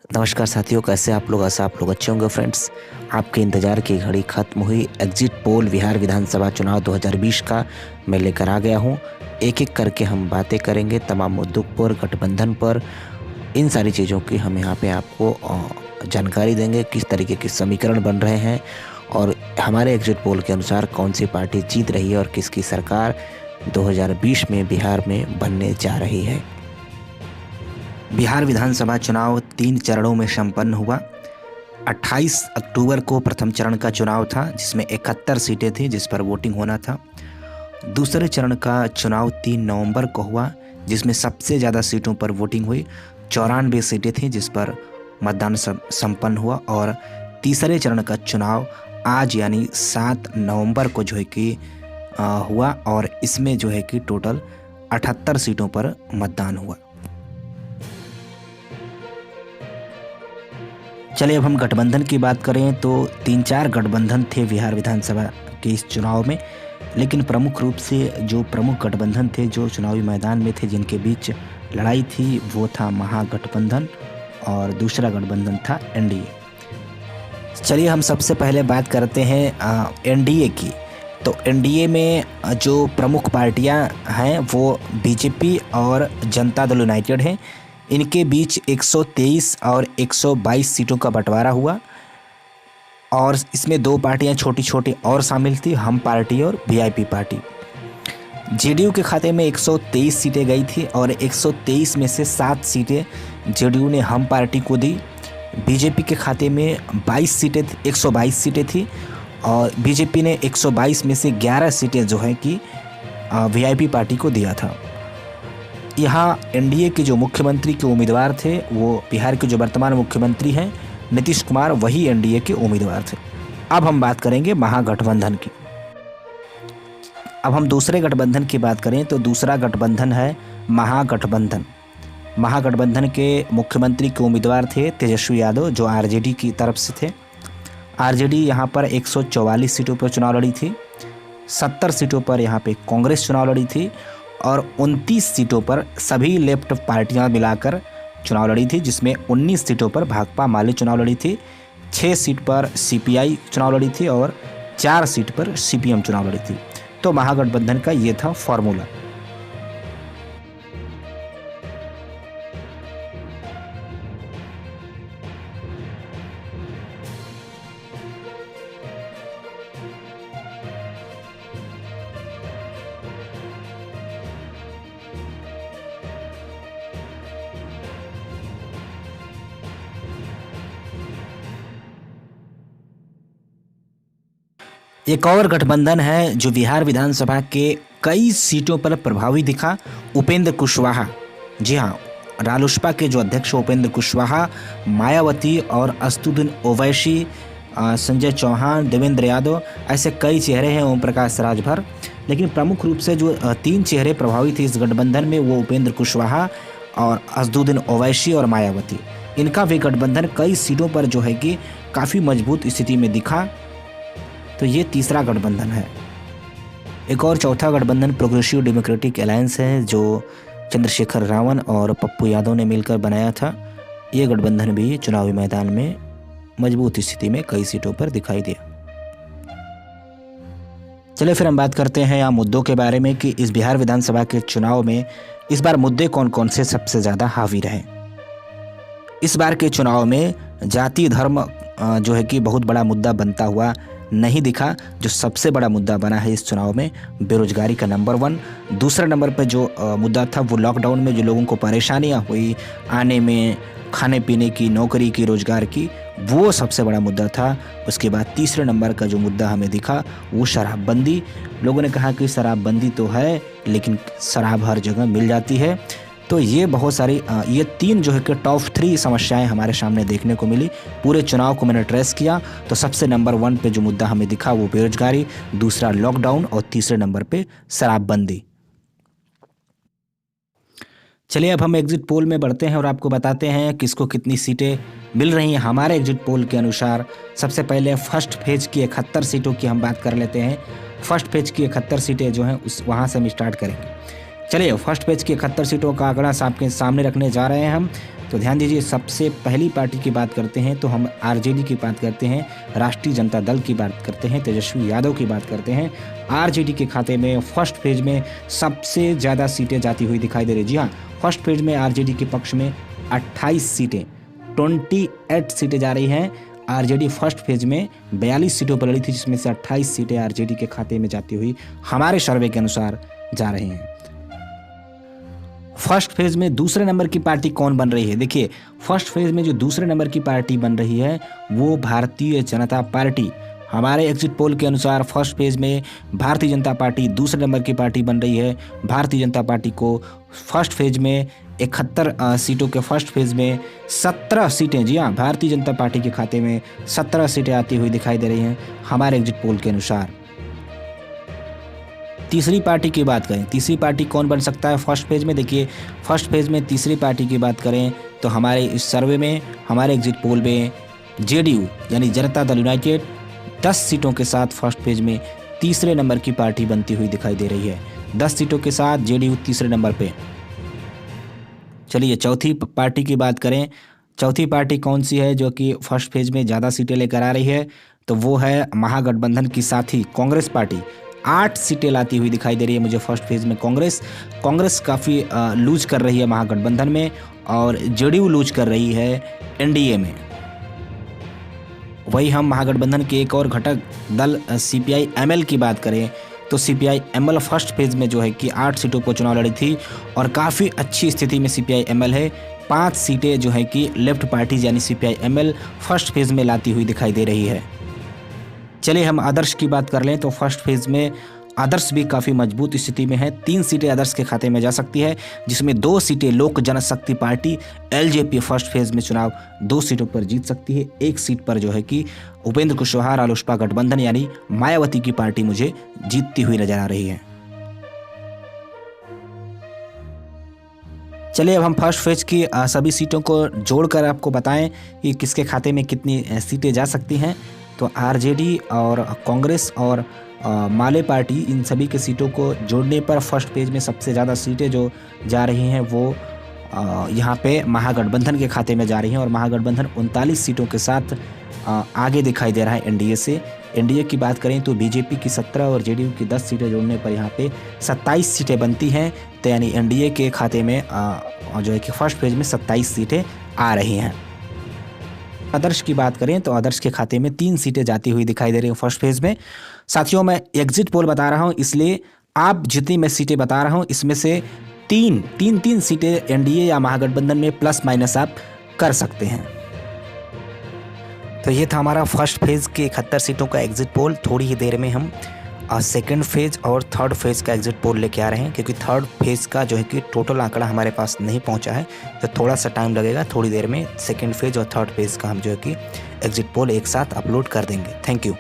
नमस्कार साथियों, कैसे आप लोग? ऐसा आप लोग अच्छे होंगे फ्रेंड्स। आपके इंतज़ार की घड़ी खत्म हुई। एग्जिट पोल बिहार विधानसभा चुनाव 2020 का मैं लेकर आ गया हूँ। एक एक करके हम बातें करेंगे तमाम मुद्दों पर, गठबंधन पर, इन सारी चीज़ों की हम यहाँ पे आपको जानकारी देंगे। किस तरीके के समीकरण बन रहे हैं और हमारे एग्जिट पोल के अनुसार कौन सी पार्टी जीत रही है और किसकी सरकार 2020 में बिहार में बनने जा रही है। बिहार विधानसभा चुनाव 3 चरणों में संपन्न हुआ। 28 अक्टूबर को प्रथम चरण का चुनाव था जिसमें 71 सीटें थी जिस पर वोटिंग होना था। दूसरे चरण का चुनाव 3 नवंबर को हुआ जिसमें सबसे ज़्यादा सीटों पर वोटिंग हुई। 94 सीटें थी जिस पर मतदान संपन्न हुआ। और तीसरे चरण का चुनाव आज यानी 7 नवंबर को जो है कि हुआ और इसमें जो है कि टोटल 78 सीटों पर मतदान हुआ। चलिए अब हम गठबंधन की बात करें तो 3-4 गठबंधन थे बिहार विधानसभा के इस चुनाव में, लेकिन प्रमुख रूप से जो प्रमुख गठबंधन थे जो चुनावी मैदान में थे, जिनके बीच लड़ाई थी, वो था महागठबंधन और दूसरा गठबंधन था एनडीए। चलिए हम सबसे पहले बात करते हैं एनडीए की। तो एनडीए में जो प्रमुख पार्टियां हैं वो बीजेपी और जनता दल यूनाइटेड हैं। इनके बीच 123 और 122 सीटों का बंटवारा हुआ और इसमें 2 पार्टियां छोटी छोटी और शामिल थी, हम पार्टी और वीआईपी पार्टी। जेडीयू के खाते में 123 सीटें गई थी और 123 में से 7 सीटें जेडीयू ने हम पार्टी को दी। बीजेपी के खाते में 122 सीटें थी और बीजेपी ने 122 में से 11 सीटें जो है कि वीआईपी पार्टी को दिया था। यहाँ एनडीए के जो मुख्यमंत्री के उम्मीदवार थे वो बिहार के जो वर्तमान मुख्यमंत्री हैं नीतीश कुमार, वही एनडीए के उम्मीदवार थे। अब हम बात करेंगे महागठबंधन की। अब हम दूसरे गठबंधन की बात करें तो दूसरा गठबंधन है महागठबंधन। महागठबंधन के मुख्यमंत्री के उम्मीदवार थे तेजस्वी यादव, जो आरजेडी की तरफ से थे। आरजेडी यहाँ पर 144 सीटों पर चुनाव लड़ी थी। 70 सीटों पर यहाँ पे कांग्रेस चुनाव लड़ी थी और 29 सीटों पर सभी लेफ्ट पार्टियां मिलाकर चुनाव लड़ी थी, जिसमें 19 सीटों पर भाकपा माले चुनाव लड़ी थी, 6 सीट पर सीपीआई चुनाव लड़ी थी और 4 सीट पर सीपीएम चुनाव लड़ी थी। तो महागठबंधन का ये था फॉर्मूला। एक और गठबंधन है जो बिहार विधानसभा के कई सीटों पर प्रभावी दिखा, उपेंद्र कुशवाहा। जी हाँ, रालोसपा के जो अध्यक्ष उपेंद्र कुशवाहा, मायावती और असदुद्दीन ओवैसी, संजय चौहान, देवेंद्र यादव, ऐसे कई चेहरे हैं, ओम प्रकाश राजभर। लेकिन प्रमुख रूप से जो 3 चेहरे प्रभावी थे इस गठबंधन में वो उपेंद्र कुशवाहा और असदुद्दीन ओवैसी और मायावती। इनका भी गठबंधन कई सीटों पर जो है कि काफ़ी मजबूत स्थिति में दिखा। तो ये तीसरा गठबंधन है। एक और चौथा गठबंधन प्रोग्रेसिव डेमोक्रेटिक अलायंस है जो चंद्रशेखर रावण और पप्पू यादव ने मिलकर बनाया था। ये गठबंधन भी चुनावी मैदान में मजबूत स्थिति में कई सीटों पर दिखाई दिया। चलिए फिर हम बात करते हैं यहाँ मुद्दों के बारे में कि इस बिहार विधानसभा के चुनाव में इस बार मुद्दे कौन कौन से सबसे ज़्यादा हावी रहे। इस बार के चुनाव में जाति धर्म जो है कि बहुत बड़ा मुद्दा बनता हुआ नहीं दिखा। जो सबसे बड़ा मुद्दा बना है इस चुनाव में बेरोजगारी का नंबर 1। दूसरा नंबर पर जो मुद्दा था वो लॉकडाउन में जो लोगों को परेशानियां हुई आने में, खाने पीने की, नौकरी की, रोजगार की, वो सबसे बड़ा मुद्दा था। उसके बाद तीसरे नंबर का जो मुद्दा हमें दिखा वो शराबबंदी। लोगों ने कहा कि शराबबंदी तो है लेकिन शराब हर जगह मिल जाती है। तो ये बहुत सारी ये 3 जो है कि टॉप 3 समस्याएं हमारे सामने देखने को मिली। पूरे चुनाव को मैंने ट्रेस किया तो सबसे नंबर 1 पे जो मुद्दा हमें दिखा वो बेरोजगारी, दूसरा लॉकडाउन और तीसरे नंबर पे शराबबंदी। चलिए अब हम एग्जिट पोल में बढ़ते हैं और आपको बताते हैं किसको कितनी सीटें मिल रही हैं। हमारे एग्जिट पोल के अनुसार सबसे पहले फर्स्ट फेज की 71 सीटों की हम बात कर लेते हैं। फर्स्ट फेज की 71 सीटें जो हैं वहाँ से हम स्टार्ट करेंगे। चलिए फर्स्ट पेज की 71 सीटों का आंकड़ा आपके सामने रखने जा रहे हैं हम। तो ध्यान दीजिए, सबसे पहली पार्टी की बात करते हैं तो हम आरजेडी की बात करते हैं, राष्ट्रीय जनता दल की बात करते हैं, तेजस्वी यादव की बात करते हैं। आरजेडी के खाते में फर्स्ट फेज में सबसे ज़्यादा सीटें जाती हुई दिखाई दे रही। जी हाँ, फर्स्ट फेज में आरजेडी के पक्ष में 28 सीटें, 28 सीटें जा रही हैं। आरजेडी फर्स्ट फेज में 42 सीटों पर लड़ी थी, जिसमें से 28 सीटें आरजेडी के खाते में जाती हुई हमारे सर्वे के अनुसार जा रही हैं। फर्स्ट फेज में दूसरे नंबर की पार्टी कौन बन रही है? देखिए, फर्स्ट फेज में जो दूसरे नंबर की पार्टी बन रही है वो भारतीय जनता पार्टी। हमारे एग्जिट पोल के अनुसार फर्स्ट फेज में भारतीय जनता पार्टी दूसरे नंबर की पार्टी बन रही है। भारतीय जनता पार्टी को फर्स्ट फेज में 71 सीटों के फर्स्ट फेज में 17 सीटें, जी हाँ, भारतीय जनता पार्टी के खाते में 17 सीटें आती हुई दिखाई दे रही हैं हमारे एग्जिट पोल के अनुसार। तीसरी पार्टी की बात करें, तीसरी पार्टी कौन बन सकता है फर्स्ट फेज में? देखिए, फर्स्ट फेज में तीसरी पार्टी की बात करें तो हमारे इस सर्वे में, हमारे एग्जिट पोल में जेडीयू यानी जनता दल यूनाइटेड 10 सीटों के साथ फर्स्ट फेज में तीसरे नंबर की पार्टी बनती हुई दिखाई दे रही है। 10 सीटों के साथ जेडीयू तीसरे नंबर पे। चलिए चौथी पार्टी की बात करें, चौथी पार्टी कौन सी है जो कि फर्स्ट फेज में ज़्यादा सीटें लेकर आ रही है? तो वो है महागठबंधन की साथी कांग्रेस पार्टी। 8 सीटें लाती हुई दिखाई दे रही है मुझे फर्स्ट फेज में कांग्रेस काफ़ी लूज कर रही है महागठबंधन में, और जेडीयू लूज कर रही है एनडीए में। वही हम महागठबंधन के एक और घटक दल सीपीआई एमएल की बात करें तो सीपीआई एमएल फर्स्ट फेज में जो है कि 8 सीटों पर चुनाव लड़ी थी और काफ़ी अच्छी स्थिति में सीपीआई एमएल है। 5 सीटें जो है कि लेफ्ट पार्टीज यानी सीपीआई एमएल फर्स्ट फेज में लाती हुई दिखाई दे रही है। चलिए हम आदर्श की बात कर लें तो फर्स्ट फेज में आदर्श भी काफ़ी मजबूत स्थिति में है। 3 सीटें आदर्श के खाते में जा सकती है, जिसमें 2 सीटें लोक जनशक्ति पार्टी एलजेपी फर्स्ट फेज में चुनाव 2 सीटों पर जीत सकती है। 1 सीट पर जो है कि उपेंद्र कुशवाहा रालोसपा गठबंधन यानी मायावती की पार्टी मुझे जीतती हुई नजर आ रही है। चलिए अब हम फर्स्ट फेज की सभी सीटों को जोड़कर आपको बताएं कि किसके खाते में कितनी सीटें जा सकती हैं। तो आरजेडी और कांग्रेस और माले पार्टी, इन सभी के सीटों को जोड़ने पर फर्स्ट पेज में सबसे ज़्यादा सीटें जो जा रही हैं वो यहाँ पे महागठबंधन के खाते में जा रही हैं, और महागठबंधन 39 सीटों के साथ आगे दिखाई दे रहा है एनडीए से। एनडीए की बात करें तो बीजेपी की 17 और जेडीयू की 10 सीटें जोड़ने पर यहाँ पे 27 सीटें बनती हैं। तो यानी एनडीए के खाते में जो है कि फर्स्ट पेज में 27 सीटें आ रही हैं। आदर्श की बात करें तो आदर्श के खाते में 3 सीटें जाती हुई दिखाई दे रही हैं फर्स्ट फेज में। साथियों, मैं एग्जिट पोल बता रहा हूं, इसलिए आप जितनी मैं सीटें बता रहा हूं इसमें से तीन सीटें एनडीए या महागठबंधन में प्लस माइनस आप कर सकते हैं। तो ये था हमारा फर्स्ट फेज के 71 सीटों का एग्जिट पोल। थोड़ी ही देर में हम सेकंड फेज और थर्ड फेज का एग्जिट पोल लेके आ रहे हैं, क्योंकि थर्ड फेज का जो है कि टोटल आंकड़ा हमारे पास नहीं पहुंचा है, तो थोड़ा सा टाइम लगेगा। थोड़ी देर में सेकंड फेज और थर्ड फेज का हम जो है कि एग्जिट पोल एक साथ अपलोड कर देंगे। Thank you.